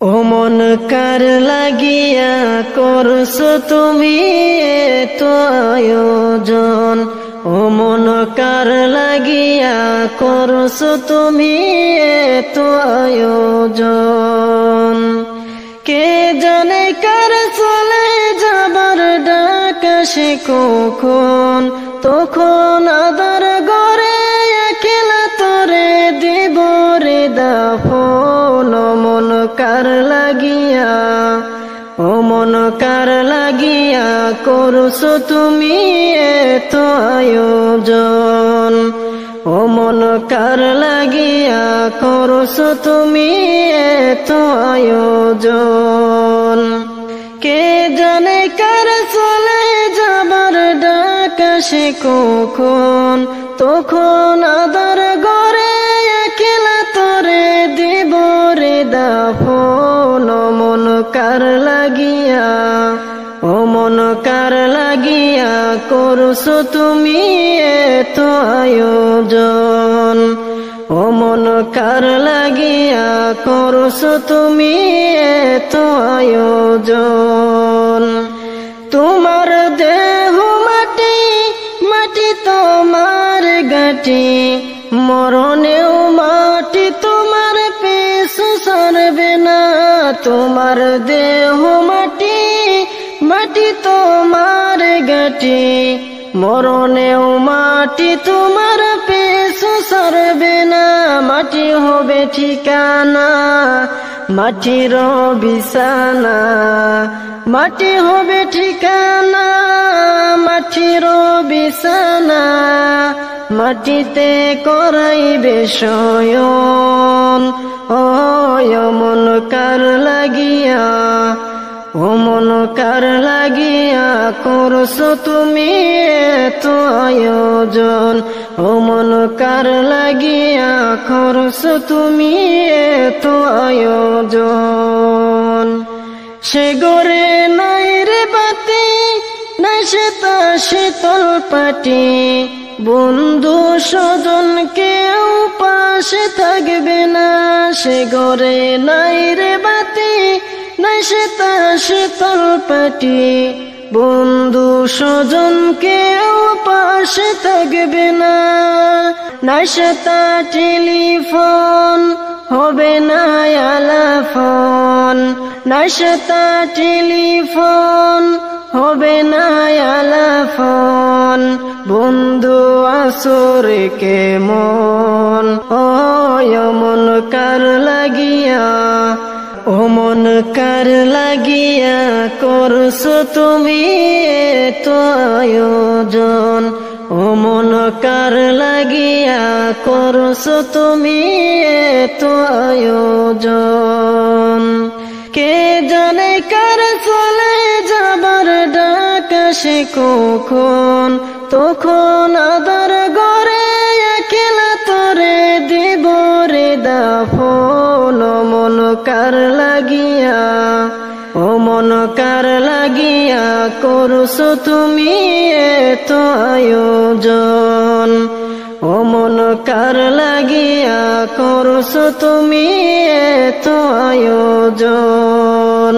ও মন কার লাগিয়া করছো তুমি এতো আয়োজন, ও মন কার লাগিয়া করছো তুমি এতো আয়োজন। কে জানে কার চলে যাবার ডাক আসে কখন, তখন আদার গড়ে একলা তোরে দিব রে দাফন। ও মন কার লাগিয়া, ও মন কার লাগিয়া করছো তুমি এতো আয়োজন, ও মন কার লাগিয়া করছো তুমি এতো আয়োজন। কে জানে কার চলে যাবার ডাক আসে কখন, তখন আদার গড়ে একলা তোরে দিব রে দাফন। ও মন কার লাগিয়া, ও মন কার লাগিয়া করছো তুমি এতো আয়োজন, ও মন কার লাগিয়া করছো তুমি এতো আয়োজন। তোমার দেহ মাটি, মাটি তোমার গাটি, মরণেও মাটি তোমার পিছু সরবে না। তোমার দেহ মাটি, মাটি তোমার গাটি, মরণেও মাটি তোমার পিছু সরবে না। মাটি হবে ঠিকানা, মাটির বিছানা, মাটি হবে ঠিকানা, মাটির বিছানা, মাটিতে করাইবে শয়ন। ও মন কার লাগিয়া, ও মন কার লাগিয়া করছো তুমি এতো আয়োজন, ও মন কার লাগিয়া করছো তুমি এতো আয়োজন। সে গরে নাই রে বাতি, নাই সে তা শীতল পাটি, বন্ধু স্বজন কেউ পাশে থাকবে না। সে গরে নাই রে বাতি, নাই সে তা শীতল পাটি, বন্ধু স্বজন কেউ পাশে থাকবে না। নাই সে তা টেলিফোন, হবে না আলাপন, নাই সে তা টেলিফোন, হবে না আলাপন। বন্ধু আসরে কেমন, ও মন কার লাগিয়া, ও মন কার লাগিয়া করছো তুমি এতো আয়োজন, ও মন কার লাগিয়া করছো তুমি এতো আয়োজন। কে জানে কার চলে যাবার ডাক আসে কখন, তখন আদার গড়ে একলা তোরে দিব রে দাফন। ও মন কার লাগিয়া, ও মন কার লাগিয়া করছো তুমি এতো আয়োজন, ও মন কার লাগিয়া করছো তুমি এতো আয়োজন।